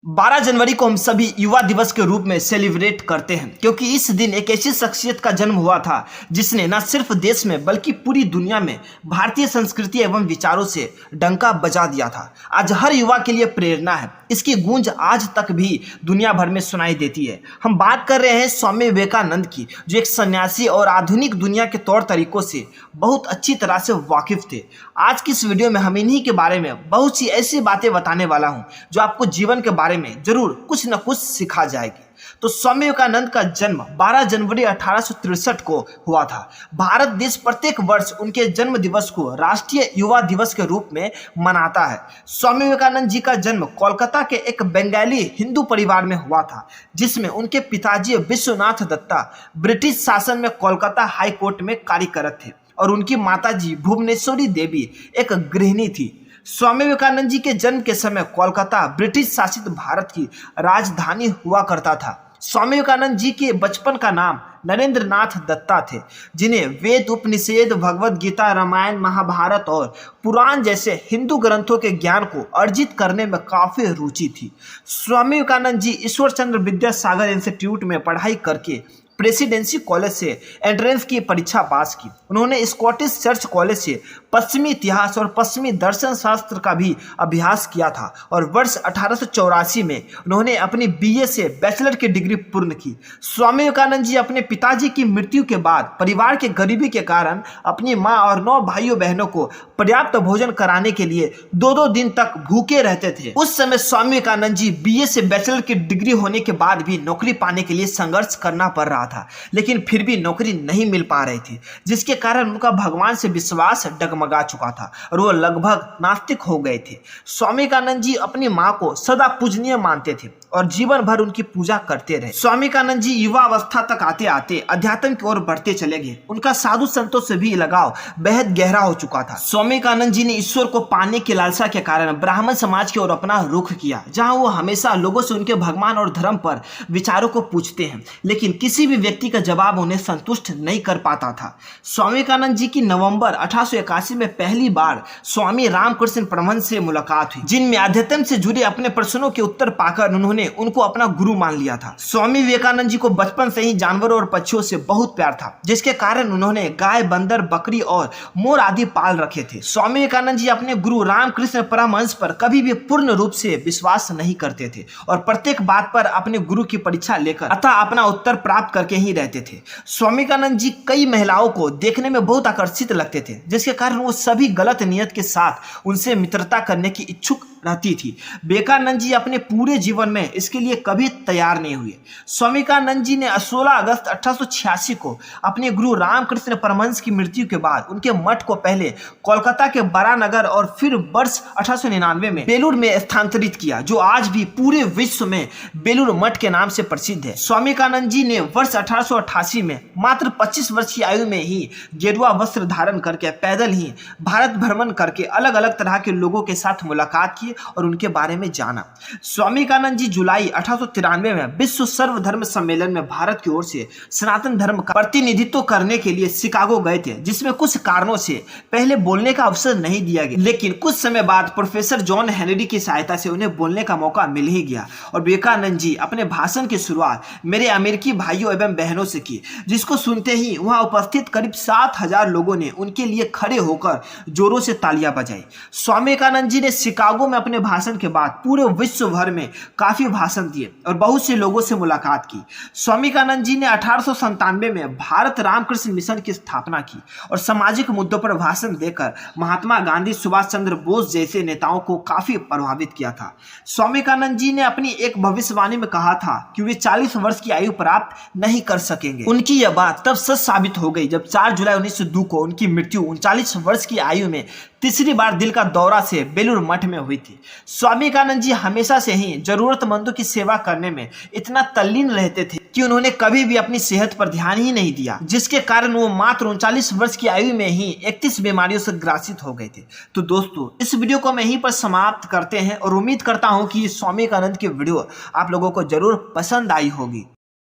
12 जनवरी को हम सभी युवा दिवस के रूप में सेलिब्रेट करते हैं क्योंकि इस दिन एक ऐसी शख्सियत का जन्म हुआ था जिसने न सिर्फ देश में बल्कि पूरी दुनिया में भारतीय संस्कृति एवं विचारों से डंका बजा दिया था। आज हर युवा के लिए प्रेरणा है। इसकी गूंज आज तक भी दुनिया भर में सुनाई देती है। हम बात कर रहे हैं स्वामी विवेकानंद की, जो एक सन्यासी और आधुनिक दुनिया के तौर तरीकों से बहुत अच्छी तरह से वाकिफ थे। आज की इस वीडियो में हम इन्हीं के बारे में बहुत सी ऐसी बातें बताने वाला हूं जो आपको जीवन के बारे में जरूर कुछ न कुछ सिखा जाएगी। तो स्वामी विवेकानंद का जन्म 12 जनवरी 1863 को हुआ था। भारत देश प्रत्येक वर्ष उनके जन्म दिवस को राष्ट्रीय युवा दिवस के रूप में मनाता है। स्वामी विवेकानंद जी का जन्म कोलकाता के एक बंगाली हिंदू परिवार में हुआ था, जिसमें उनके पिताजी विश्वनाथ दत्ता ब्रिटिश शासन में कोलकाता हाई कोर्ट में कार्यरत थे और उनकी माताजी भुवनेश्वरी देवी एक गृहिणी थी। स्वामी विवेकानंद जी के जन्म के समय कोलकाता ब्रिटिश शासित भारत की राजधानी हुआ करता था। स्वामी विवेकानंद जी के बचपन का नाम नरेंद्र नाथ दत्ता थे, जिन्हें वेद, उपनिषद, भगवद गीता, रामायण, महाभारत और पुराण जैसे हिंदू ग्रंथों के ज्ञान को अर्जित करने में काफी रुचि थी। स्वामी विवेकानंद जी ईश्वर चंद्र विद्यासागर इंस्टीट्यूट में पढ़ाई करके प्रेसिडेंसी कॉलेज से एंट्रेंस की परीक्षा पास की। उन्होंने स्कॉटिश चर्च कॉलेज से पश्चिमी इतिहास और पश्चिमी दर्शन शास्त्र का भी अभ्यास किया था और वर्ष 1884 में उन्होंने अपनी बीए से बैचलर की डिग्री पूर्ण की। स्वामी विवेकानंद जी अपने पिताजी की मृत्यु के बाद परिवार के गरीबी के कारण अपनी मां और 9 भाइयों बहनों को पर्याप्त भोजन कराने के लिए 2-2 दिन तक भूखे रहते थे। उस समय स्वामी विवेकानंद जी बीए से बैचलर की डिग्री होने के बाद भी नौकरी पाने के लिए संघर्ष करना पड़ रहा था, लेकिन फिर भी नौकरी नहीं मिल पा रही थी, जिसके कारण उनका भगवान से विश्वास डगमगा चुका था और वो लगभग नास्तिक हो गए थे। स्वामी विवेकानंद जी अपनी मां को सदा पूजनीय मानते थे और जीवन भर उनकी पूजा करते रहे। स्वामी विवेकानंद जी युवा अवस्था तक आते आते अध्यात्म की ओर बढ़ते चले गए। उनका साधु संतों से भी लगाव बेहद गहरा हो चुका था। स्वामी विवेकानंद जी ने ईश्वर को पाने की लालसा के कारण ब्राह्मण समाज की ओर अपना रुख किया, जहां वो हमेशा लोगों से उनके भगवान और धर्म पर विचारों को पूछते हैं, लेकिन किसी भी व्यक्ति का जवाब उन्हें संतुष्ट नहीं कर पाता था। स्वामी विवेकानंद जी की नवंबर 1881 में पहली बार स्वामी रामकृष्ण परमहंस से मुलाकात हुई, जिनमें अध्यात्म से जुड़े अपने प्रश्नों के उत्तर पाकर उन्होंने उनको अपना गुरु मान लिया था। स्वामी विवेकानंद जी को बचपन से ही जानवरों और पक्षियों से बहुत प्यार था, जिसके कारण उन्होंने गाय, बंदर, बकरी और मोर आदि पाल रखे थे। स्वामी विवेकानंद जी अपने गुरु रामकृष्ण परमहंस पर कभी भी पूर्ण रूप से विश्वास नहीं करते थे और प्रत्येक बात पर अपने गुरु की परीक्षा लेकर अतः अपना उत्तर प्राप्त करके ही रहते थे। स्वामी विवेकानंद जी कई महिलाओं को देखने में बहुत आकर्षित लगते थे, जिसके कारण वो सभी गलत नियत के साथ उनसे मित्रता करने की इच्छुक रहती थी। विवेकानंद जी अपने पूरे जीवन में इसके लिए कभी तैयार नहीं हुए। स्वामी विवेकानंद जी ने 16 अगस्त 1886 को अपने गुरु रामकृष्ण परमहंस की मृत्यु के बाद उनके मठ को पहले कोलकाता के बरानगर और फिर वर्ष 1899 में बेलूर में स्थानांतरित किया, जो आज भी पूरे विश्व में बेलूर मठ के नाम से प्रसिद्ध है। स्वामी विवेकानंद जी ने वर्ष 1888 में मात्र 25 वर्ष की आयु में ही गेरुआ वस्त्र धारण करके पैदल ही भारत भ्रमण करके अलग अलग तरह के लोगों के साथ मुलाकात की और उनके बारे में जाना। स्वामी विवेकानंद जी जुलाई 1893 में विश्व सर्वधर्म सम्मेलन में भारत की ओर से सनातन धर्म का प्रतिनिधित्व करने के लिए शिकागो गए थे, जिसमें कुछ कारणों से पहले बोलने का अवसर नहीं दिया गया, लेकिन कुछ समय बाद प्रोफेसर जॉन हेनरी की सहायता से उन्हें बोलने का मौका मिल ही गया और विवेकानंद जी अपने भाषण की शुरुआत मेरे अमेरिकी भाइयों एवं बहनों से की, जिसको सुनते ही वहां उपस्थित करीब 7000 लोगों ने उनके लिए खड़े होकर जोरों से तालियां बजाई। स्वामी विवेकानंद जी ने शिकागो में अपने भाषण के बाद पूरे विश्व भर में काफी भाषण दिए और बहुत से लोगों से मुलाकात की। स्वामी विवेकानंद जी ने 1897 में भारत रामकृष्ण मिशन की स्थापना की और सामाजिक मुद्दों पर भाषण देकर महात्मा गांधी, सुभाष चंद्र बोस जैसे नेताओं को काफी प्रभावित किया था। स्वामी विवेकानंद जी ने अपनी एक भविष्यवाणी में कहा था कि वे 40 वर्ष की आयु प्राप्त नहीं कर सकेंगे। उनकी यह बात तब सच साबित हो गई जब 4 जुलाई 1902 को उनकी मृत्यु 39 वर्ष की आयु में तीसरी बार दिल का दौरा से बेलूर मठ में हुई थी। स्वामी विवेकानंद जी हमेशा से ही जरूरतमंदों की सेवा करने में इतना तल्लीन रहते थे कि उन्होंने कभी भी अपनी सेहत पर ध्यान ही नहीं दिया, जिसके कारण वो मात्र 39 वर्ष की आयु में ही 31 बीमारियों से ग्रसित हो गए थे। तो दोस्तों, इस वीडियो को हम यहीं पर समाप्त करते हैं और उम्मीद करता हूँ कि स्वामी विवेकानंद की वीडियो आप लोगों को जरूर पसंद आई होगी।